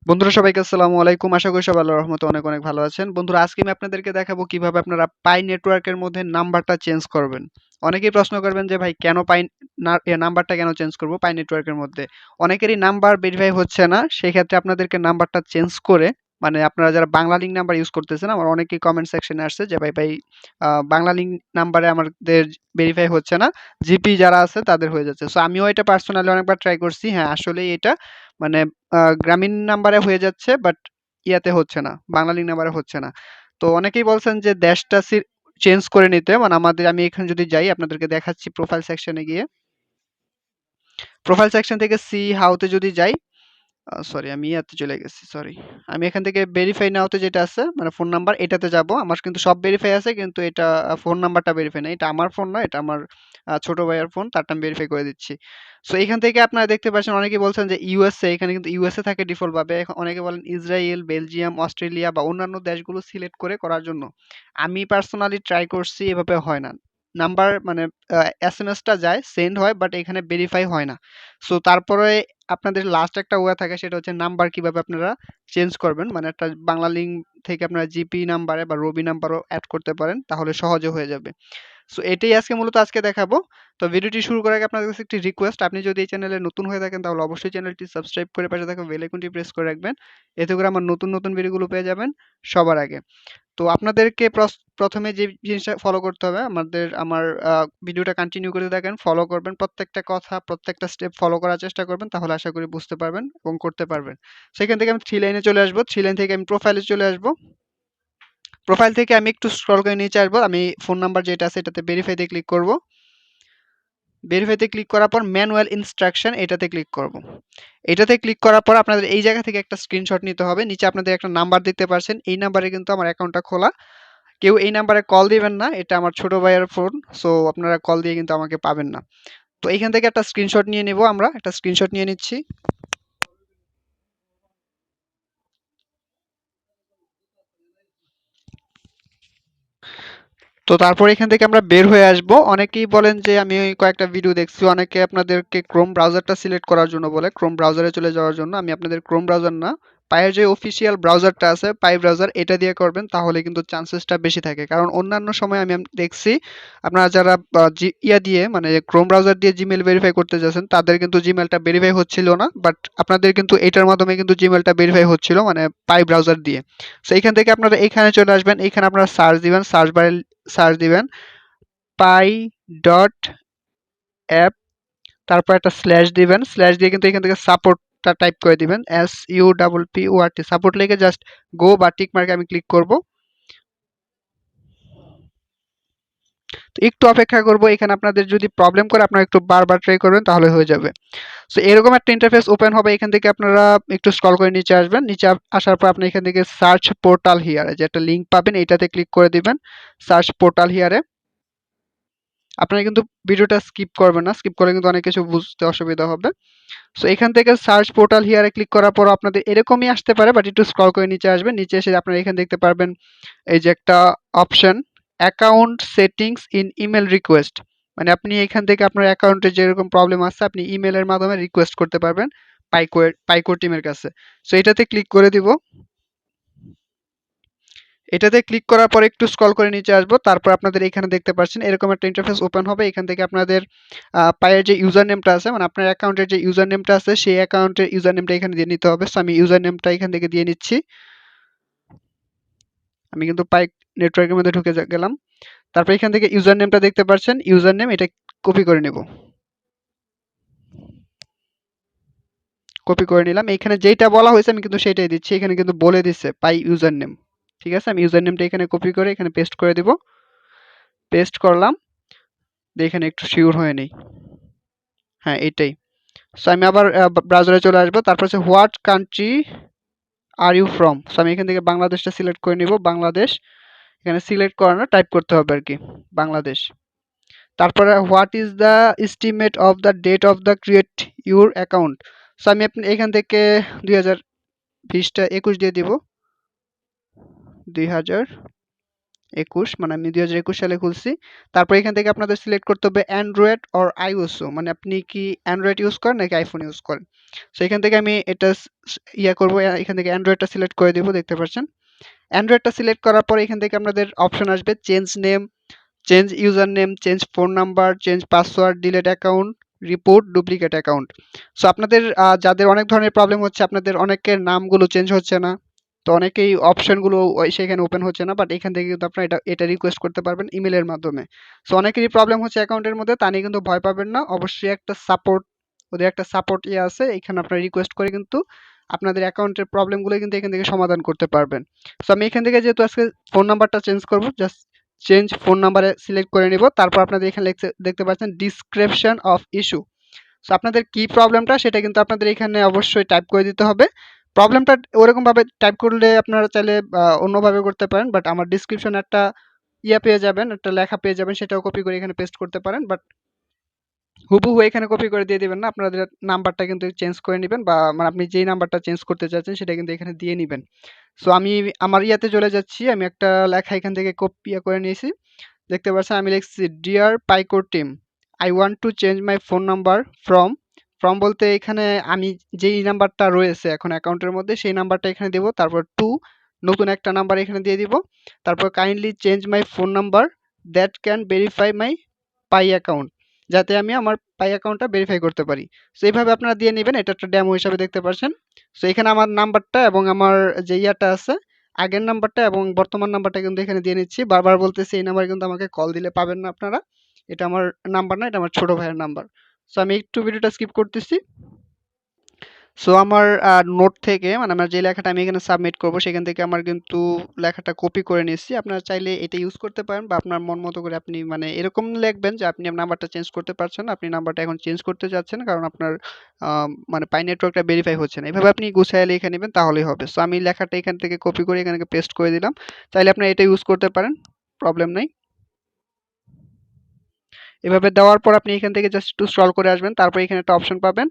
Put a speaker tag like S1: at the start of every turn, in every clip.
S1: বন্ধুরা সবাইকে আসসালামু আলাইকুম। আশা করি সবাই আল্লাহর রহমতে অনেক অনেক ভালো আছেন। বন্ধুরা আজকে আমি আপনাদেরকে দেখাবো কিভাবে আপনারা পাই নেটওয়ার্কের মধ্যে নাম্বারটা চেঞ্জ করবেন। অনেকেই প্রশ্ন করবেন যে ভাই কেন পাই নাম্বারটা কেন চেঞ্জ করব পাই নেটওয়ার্কের মধ্যে। অনেকেরই নাম্বার ভেরিফাই হচ্ছে না, সেই ক্ষেত্রে আপনাদেরকে নাম্বারটা চেঞ্জ করে মানে আপনারা যারা বাংলা লিঙ্ক নাম্বার ইউজ করতেছেন, আমার অনেকেই কমেন্ট সেকশনে আসছে যে ভাই বাংলা লিঙ্ক নাম্বারে আমাদের ভেরিফাই হচ্ছে না, জিপি যারা আছে তাদের হয়ে যাচ্ছে। সো আমিও এটা পার্সোনালি অনেকবার ট্রাই করছি। হ্যাঁ, আসলেই এটা মানে গ্রামীণ নাম্বারে হয়ে যাচ্ছে, বাট ইয়াতে হচ্ছে না, বাংলা লিঙ্ক নাম্বারে হচ্ছে না। তো অনেকেই বলছেন যে দেশটা চেঞ্জ করে নিতে, মানে আমাদের আমি এখানে যদি যাই আপনাদেরকে দেখাচ্ছি প্রোফাইল সেকশনে গিয়ে, প্রোফাইল সেকশন থেকে সি হাউতে যদি যাই, সরি আমি ইয়াতে চলে গেছি, সরি। আমি এখান থেকে ভেরিফাই নাওতে যেটা আছে মানে ফোন নাম্বার, এটাতে যাব। আমার কিন্তু সব ভেরিফাই আছে, কিন্তু এটা ফোন নাম্বারটা ভেরিফাই না। এটা আমার ফোন না, এটা আমার ছোট ভাইয়ের ফোন, তারটা আমি ভেরিফাই করে দিচ্ছি। সো এখান থেকে আপনারা দেখতে পাচ্ছেন অনেকেই বলছেন যে ইউএসএ, এখানে কিন্তু ইউএসএ থাকে ডিফল্ট ভাবে। অনেকে বলেন ইসরায়েল, বেলজিয়াম, অস্ট্রেলিয়া বা অন্যান্য দেশগুলো সিলেক্ট করে করার জন্য। আমি পার্সোনালি ট্রাই করছি, এভাবে হয় না। নাম্বার মানে এসএমএসটা যায়, সেন্ড হয়, বাট এখানে ভেরিফাই হয় না। সো তারপরে আপনাদের লাস্ট একটা ওয়ে থাকে, সেটা হচ্ছে নাম্বার কিভাবে আপনারা চেঞ্জ করবেন। মানে একটা বাংলা লিঙ্ক থেকে আপনারা জিপি নাম্বারে বা রবি নাম্বারও অ্যাড করতে পারেন, তাহলে সহজে হয়ে যাবে। সো এটাই আজকে দেখাবো। তো ভিডিওটি শুরু করার আগে আপনাদের কাছে একটি রিকোয়েস্ট, আপনি যদি এই চ্যানেলে নতুন হয়ে থাকেন তাহলে অবশ্যই চ্যানেলটি সাবস্ক্রাইব করে পাশে থাকা বেল আইকনটি প্রেস করে রাখবেন। এতে করে আমার নতুন নতুন ভিডিওগুলো পেয়ে যাবেন সবার আগে। তো আপনাদেরকে প্রথমে যে জিনিসটা ফলো করতে হবে, আমার ভিডিওটা কন্টিনিউ করতে থাকেন, ফলো করবেন প্রত্যেকটা কথা, প্রত্যেকটা স্টেপ ফলো করার চেষ্টা করবেন, তাহলে আশা করি বুঝতে পারবেন এবং করতে পারবেন। সেখান থেকে আমি থ্রি লাইনে চলে আসবো, থ্রি লাইন থেকে আমি প্রোফাইলে চলে আসবো। প্রোফাইল থেকে আমি একটু স্ক্রল করে নিচে আসবো, আমি ফোন নাম্বার যেটা আছে এটাতে ভেরিফাইতে ক্লিক করব। ভেরিফাইতে ক্লিক করার পর ম্যানুয়াল ইনস্ট্রাকশন এটাতে ক্লিক করব। এটাতে ক্লিক করার পর আপনাদের এই জায়গা থেকে একটা স্ক্রিনশট নিতে হবে। নিচে আপনাদের একটা নাম্বার দেখতে পাচ্ছেন, এই নাম্বারে কিন্তু আমার অ্যাকাউন্টটা খোলা। কেউ এই নাম্বারে কল দিবেন না, এটা আমার ছোট ভাইয়ের ফোন। সো আপনারা কল দিয়ে কিন্তু আমাকে পাবেন না। তো এইখান থেকে একটা স্ক্রিনশট নিয়ে নেব, আমরা একটা স্ক্রিনশট নিয়ে নিচ্ছি। তো তারপর এখান থেকে আমরা বের হয়ে আসব। অনেকেই বলেন যে আমি ওই কয়েকটা ভিডিও দেখছি, অনেকে আপনাদেরকে ক্রোম ব্রাউজারটা সিলেক্ট করার জন্য বলে, ক্রোম ব্রাউজারে চলে যাওয়ার জন্য। আমি আপনাদের ক্রোম ব্রাউজার না, পায়ের যে অফিসিয়াল ব্রাউজারটা আছে পাই ব্রাউজার, এটা দিয়ে করবেন, তাহলে কিন্তু চান্সেসটা বেশি থাকে। কারণ অন্যান্য সময় আমি দেখছি আপনারা যারা ইয়া দিয়ে মানে ক্রোম ব্রাউজার দিয়ে জিমেল ভেরিফাই করতে যাচ্ছেন, তাদের কিন্তু জিমেলটা ভেরিফাই হচ্ছিল না, বাট আপনাদের কিন্তু এটার মাধ্যমে কিন্তু জিমেলটা ভেরিফাই হচ্ছিল, মানে পাই ব্রাউজার দিয়ে। সো এইখান থেকে আপনারা এখানে চলে আসবেন, এখানে আপনারা সার্চ দিবেন, সার্চ বারে সার্চ দিবেন পাই ডট অ্যাপ, তারপর একটা স্ল্যাশ দিবেন, স্ল্যাশ দিয়ে কিন্তু এখান থেকে সাপোর্টটা টাইপ করে দিবেন, SUPPORT, সাপোর্ট লিখে জাস্ট গো বা টিক মার্কে আমি ক্লিক করব। তো একটু অপেক্ষা করব, এখানে আপনাদের যদি প্রবলেম করে আপনারা একটু বারবার ট্রাই করবেন, তাহলে হয়ে যাবে। সো এরকম একটা ইন্টারফেস ওপেন হবে। এখান থেকে আপনারা একটু স্ক্রল করে নিচে আসবেন, নিচে আসার পর আপনি এখান থেকে সার্চ পোর্টাল হিয়ারে যে একটা লিঙ্ক পাবেন, এটাতে ক্লিক করে দিবেন, সার্চ পোর্টাল হিয়ারে। আপনারা কিন্তু ভিডিওটা স্কিপ করবেন না, স্কিপ করলে কিন্তু অনেক কিছু বুঝতে অসুবিধা হবে। সো এখান থেকে সার্চ পোর্টাল হিয়ারে ক্লিক করার পর আপনাদের এরকমই আসতে পারে, বাট একটু স্ক্রল করে নিচে আসবেন। নিচে এসে আপনারা এখানে দেখতে পারবেন এই যে একটা option, account settings in email request. মানে আপনি এখান থেকে আপনার অ্যাকাউন্টে যেরকম প্রবলেম আছে আপনি ইমেলের মাধ্যমে রিকোয়েস্ট করতে পারবেন পাইকো টিমের কাছে। সো এটাতে ক্লিক করে দিব। এটাতে ক্লিক করার পর একটু স্ক্রল করে নিচে আসবো, তারপর আপনাদের এখানে দেখতে পাচ্ছেন এরকম একটা ইন্টারফেস ওপেন হবে। এখান থেকে আপনাদের পায়ের যে ইউজার নেমটা আছে, মানে আপনার অ্যাকাউন্টের যে ইউজার নেমটা আছে, সেই অ্যাকাউন্টের ইউজার নেমটা এখানে দিয়ে নিতে হবে। সো আমি ইউজার নেমটা এখান থেকে দিয়ে নিচ্ছি। আমি কিন্তু পাই নেটওয়ার্কের মধ্যে ঢুকে গেলাম। তারপর এখান থেকে ইউজার নেমটা দেখতে পাচ্ছেন, ইউজার নেম এটা কপি করে নেব। কপি করে নিলাম, এখানে যেইটা বলা হয়েছে আমি কিন্তু সেটাই দিচ্ছি। এখানে কিন্তু বলে দিচ্ছে পাই ইউজার নেম। ঠিক আছে, আমি ইউজার নেমটা এখানে কপি করে এখানে পেস্ট করে দিব। পেস্ট করলাম, দিয়ে এখানে একটু শিওর হয়ে নেই। হ্যাঁ, এটাই। সো আমি আবার ব্রাউজারে চলে আসবো, তারপর হচ্ছে what country are you from. So আমি এখান থেকে বাংলাদেশটা সিলেক্ট করে নিব, বাংলাদেশ। এখানে সিলেক্ট করানো টাইপ করতে হবে আর কি, বাংলাদেশ। তারপরে what is the estimate of the date of the create your account. So আমি এখান থেকে 2020টা 21 দিয়ে দিব, 2021। 21 মানে আমি 2021 সালে খুলছি। তারপর এখান থেকে আপনাদের সিলেক্ট করতে হবে অ্যান্ড্রয়েড অর আইওএসও, মানে আপনি কি অ্যান্ড্রয়েড ইউজ করেন নাকি আইফোন ইউজ করেন। সো এখান থেকে আমি এটা ইয়া করব, এখান থেকে অ্যান্ড্রয়েডটা সিলেক্ট করে দিব, দেখতে পাচ্ছেন। অ্যান্ড্রয়েডটা সিলেক্ট করার পরে এখান থেকে আপনাদের অপশন আসবে change name, change user name, change phone number, change password, delete account, report duplicate account. So আপনাদের যাদের অনেক ধরনের প্রবলেম হচ্ছে, আপনাদের অনেকের নামগুলো চেঞ্জ হচ্ছে না, তো অনেকেই অপশনগুলো সেখানে ওপেন হচ্ছে না, বাট এখান থেকে কিন্তু আপনারা এটা রিকোয়েস্ট করতে পারবেন ইমেলের মাধ্যমে। সো অনেকেরই প্রবলেম হচ্ছে অ্যাকাউন্টের মধ্যে, তা নিয়ে কিন্তু ভয় পাবেন না, অবশ্যই একটা সাপোর্ট, ওদের একটা সাপোর্ট ইয়ে আছে, এখানে আপনারা রিকোয়েস্ট করে কিন্তু আপনাদের অ্যাকাউন্টের প্রবলেমগুলো কিন্তু এখান থেকে সমাধান করতে পারবেন। সো আমি এখান থেকে যেহেতু আজকে ফোন নাম্বারটা চেঞ্জ করব, জাস্ট চেঞ্জ ফোন নাম্বারে সিলেক্ট করে নিব। তারপর আপনাদের এখানে দেখতে পাচ্ছেন ডিসক্রিপশন অফ ইস্যু। সো আপনাদের কি প্রবলেমটা সেটা কিন্তু আপনাদের এখানে অবশ্যই টাইপ করে দিতে হবে। প্রবলেমটা ওরকমভাবে টাইপ করলে আপনারা চাইলে অন্যভাবে করতে পারেন, বাট আমার ডিসক্রিপশনে একটা ইয়া পেয়ে যাবেন, একটা লেখা পেয়ে যাবেন, সেটাও কপি করে এখানে পেস্ট করতে পারেন, বাট হুবহু এখানে কপি করে দিয়ে দিবেন না, আপনাদের নাম্বারটা কিন্তু চেঞ্জ করে নিবেন, বা মানে আপনি যেই নাম্বারটা চেঞ্জ করতে চাচ্ছেন সেটা কিন্তু এখানে দিয়ে নিবেন। সো আমি আমার ইয়াতে চলে যাচ্ছি, আমি একটা লেখা এখান থেকে কপি করে নিয়েছি, দেখতে পাচ্ছেন। আমি লিখছি ডিয়ার পাইকো team, I want to change my phone number from, from বলতে এখানে আমি যেই নাম্বারটা রয়েছে এখন অ্যাকাউন্টের মধ্যে সেই নাম্বারটা এখানে দেব, তারপর টু নতুন একটা নাম্বার এখানে দিয়ে দিব, তারপর kindly change my phone number that can verify my pi account, যাতে আমি আমার পাই অ্যাকাউন্টটা ভেরিফাই করতে পারি। সো এইভাবে আপনারা দিয়ে নেবেন, এটা একটা ডেমো হিসাবে দেখতে পাচ্ছেন। সো এখানে আমার নাম্বারটা এবং আমার যে ইয়াটা আছে আগের নাম্বারটা এবং বর্তমান নাম্বারটা কিন্তু এখানে দিয়ে নিচ্ছি। বারবার বলতেছি এই নাম্বারে কিন্তু আমাকে কল দিলে পাবেন না আপনারা। এটা আমার নাম্বার না, এটা আমার ছোট ভাইয়ের নাম্বার। সো আমি একটু ভিডিওটা স্কিপ করতেছি। সো আমার নোট থেকে মানে আমার যে লেখাটা আমি এখানে সাবমিট করব সেখান থেকে আমার কিন্তু লেখাটা কপি করে নিচ্ছি। আপনারা চাইলে এটা ইউজ করতে পারেন, বা আপনার মন মতো করে আপনি মানে এরকম লিখবেন যে আপনি নাম্বারটা চেঞ্জ করতে পারছেন না, আপনি নাম্বারটা এখন চেঞ্জ করতে যাচ্ছেন কারণ আপনার মানে পাই নেটওয়ার্কটা ভেরিফাই হচ্ছে না। এভাবে আপনি গুছাইয়া লিখে নেবেন তাহলেই হবে। সো আমি লেখাটা এখান থেকে কপি করে এখানে পেস্ট করে দিলাম। চাইলে আপনি এটা ইউজ করতে পারেন, প্রবলেম নাই। এভাবে দেওয়ার পর আপনি এখান থেকে জাস্ট একটু স্ক্রল করে আসবেন, তারপর এখানে একটা অপশন পাবেন,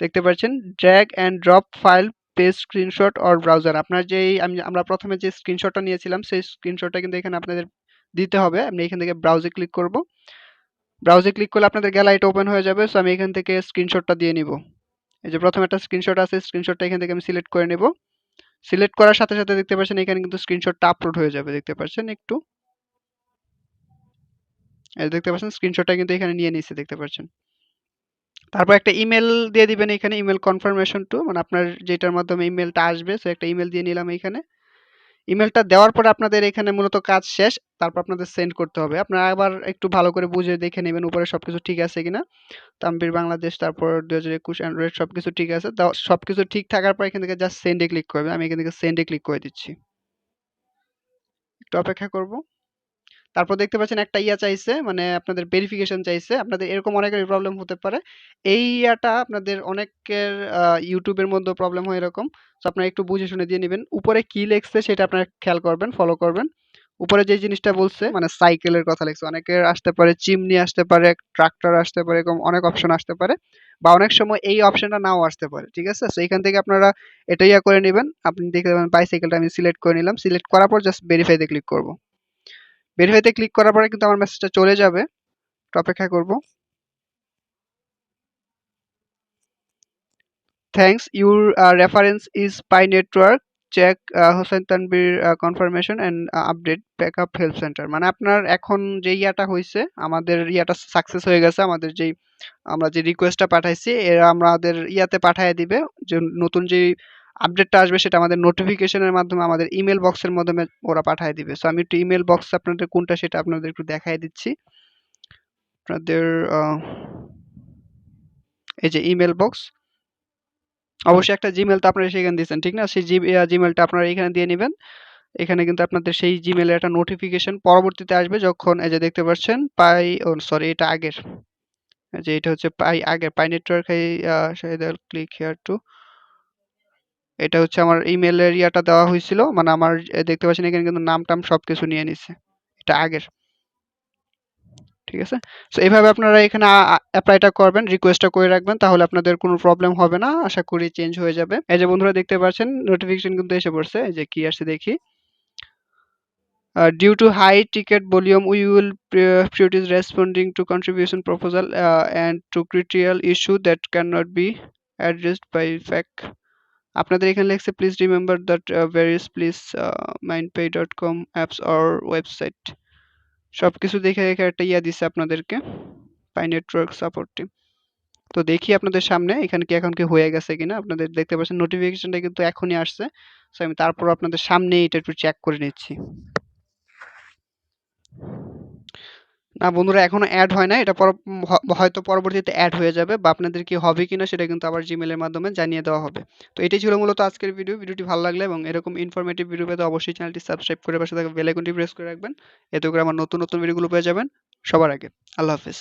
S1: দেখতে পাচ্ছেন drag and drop file paste screenshot or browser. আপনার যেই আমরা প্রথমে যে স্ক্রিনশটটা নিয়েছিলাম সেই স্ক্রিনশটটা কিন্তু এখানে আপনাদের দিতে হবে। আমি এখান থেকে ব্রাউজে ক্লিক করব, ব্রাউজে ক্লিক করলে আপনাদের গ্যালারিটা ওপেন হয়ে যাবে। সো আমি এখান থেকে স্ক্রিনশটটা দিয়ে নিব। এই যে প্রথমে একটা স্ক্রিনশট আছে, স্ক্রিনশটটা এখান থেকে আমি সিলেক্ট করে নেব। সিলেক্ট করার সাথে সাথে দেখতে পাচ্ছেন এখানে কিন্তু স্ক্রিনশটটা আপলোড হয়ে যাবে, দেখতে পাচ্ছেন একটু, এই দেখতে পাচ্ছেন স্ক্রিনশটটা কিন্তু এখানে নিয়ে নিচ্ছে, দেখতে পাচ্ছেন। তারপর একটা ইমেল দিয়ে দিবেন এখানে, ইমেল কনফার্মেশন টু, মানে আপনার যেটার মাধ্যমে ইমেলটা আসবে, সো একটা ইমেল দিয়ে নিলাম এখানে। ইমেলটা দেওয়ার পরে আপনাদের এখানে মূলত কাজ শেষ, তারপর আপনাদের সেন্ড করতে হবে। আপনারা আবার একটু ভালো করে বুঝে দেখে নেবেন উপরে সবকিছু ঠিক আছে কিনা। তাম্বির বাংলাদেশ, তারপর 2021 অ্যান্ড্রয়েড সবকিছু ঠিক আছে। সবকিছু ঠিক থাকার পর এখান থেকে জাস্ট সেন্ডে ক্লিক করবেন। আমি এখান থেকে সেন্ডে ক্লিক করে দিচ্ছি, একটু অপেক্ষা করব। তারপর দেখতে পাচ্ছেন একটা ইয়া চাইছে, মানে আপনাদের ভেরিফিকেশন চাইছে। আপনাদের এরকম অনেকেরই প্রবলেম হতে পারে। এই ইয়াটা আপনাদের অনেকের ইউটিউবের মধ্যেও প্রবলেম হয় এরকম। সো আপনারা একটু বুঝে শুনে দিয়ে নেবেন। উপরে কি লেখছে সেটা আপনারা খেয়াল করবেন, ফলো করবেন। উপরে যে জিনিসটা বলছে মানে সাইকেলের কথা লেখছে, অনেকের আসতে পারে চিমনি, আসতে পারে ট্রাক্টর, আসতে পারে, এরকম অনেক অপশন আসতে পারে, বা অনেক সময় এই অপশনটা নাও আসতে পারে। ঠিক আছে, সো এখান থেকে আপনারা এটা ইয়া করে নেবেন। আপনি দেখতে পাবেন বাইসাইকেলটা আমি সিলেক্ট করে নিলাম, সিলেক্ট করার পর জাস্ট ভেরিফাইতে ক্লিক করব। ভেরিফাইতে ক্লিক করার পরে কিন্তু আমার মেসেজটা চলে যাবে, একটু অপেক্ষা করব। Thanks your reference is pi network, check Hossain Tanvir confirmation and update backup help centre. মানে আপনার এখন যে ইয়াটা হয়েছে, আমাদের ইয়াটা সাকসেস হয়ে গেছে, আমাদের যেই আমরা যে রিকোয়েস্টটা পাঠাইছি এরা আমাদের ইয়াতে পাঠিয়ে দিবে, যে নতুন যে আপডেটটা আসবে সেটা আমাদের নোটিফিকেশনের মাধ্যমে আমাদের ইমেল বক্সের মাধ্যমে ওরা পাঠিয়ে দিবে। সো আমি একটু ইমেল বক্স আপনাদের কোনটা সেটা আপনাদের একটু দেখাই দিচ্ছি। আপনাদের এই যে ইমেল বক্স, অবশ্যই একটা জিমেল তো আপনারা সেখানে দিয়েছেন, ঠিক না? সেই জিমেলটা আপনারা এখানে দিয়ে নেবেন। এখানে কিন্তু আপনাদের সেই জিমেলের একটা নোটিফিকেশন পরবর্তীতে আসবে, যখন এই যে দেখতে পাচ্ছেন পাই, ও সরি এটা আগের, এই যে এটা হচ্ছে পাই আগের, পাই নেটওয়ার্ক, এই ক্লিক হিয়ার টু, এটা হচ্ছে আমার ইমেলের ইয়াটা দেওয়া হয়েছিল, মানে আমার দেখতে পাচ্ছেন এখানে কিন্তু নাম টাম সবকিছু নিয়ে নিছে, এটা আগের। ঠিক আছে, সো এইভাবে আপনারা এখানে অ্যাপ্লাইটা করবেন, রিকোয়েস্টটা করে রাখবেন, তাহলে আপনাদের কোনো প্রবলেম হবে না, আশা করি চেঞ্জ হয়ে যাবে। এই যে বন্ধুরা দেখতে পাচ্ছেন নোটিফিকেশন কিন্তু এসে পড়ছে, এই যে কি আসছে দেখি। Due to high ticket volume, we will prioritize responding to contribution proposal and to critical issue that cannot be addressed by fact. আপনাদের এখানে লেখছে please remember that various please mindpay.com apps or website. সবকিছু দেখে দেখে একটা ইয়া দিছে আপনাদেরকে পাই network support team. তো দেখি আপনাদের সামনে এখানে কি এখন কি হয়ে গেছে কিনা। আপনাদের দেখতে পাচ্ছেন নোটিফিকেশনটা কিন্তু এখনই আসছে। সো আমি তারপর আপনাদের সামনে এটা একটু চেক করে নিচ্ছি। না বন্ধুরা, এখনো এড হয় নাই। এটা হয়তো পরবর্তীতে এড হয়ে যাবে, বা আপনাদের কি হবে কিনা সেটা কিন্তু আবার জিমেলের মাধ্যমে জানিয়ে দেওয়া হবে। তো এটাই ছিল মূলত আজকের ভিডিও। ভিডিওটি ভালো লাগলে এবং এরকম ইনফরমেটিভ ভিডিও পেতে অবশ্যই চ্যানেলটি সাবস্ক্রাইব করে পাশে থাকা বেল আইকনটি প্রেস করে রাখবেন। এতে করে আমার নতুন নতুন ভিডিওগুলো পেয়ে যাবেন সবার আগে। আল্লাহ হাফেজ।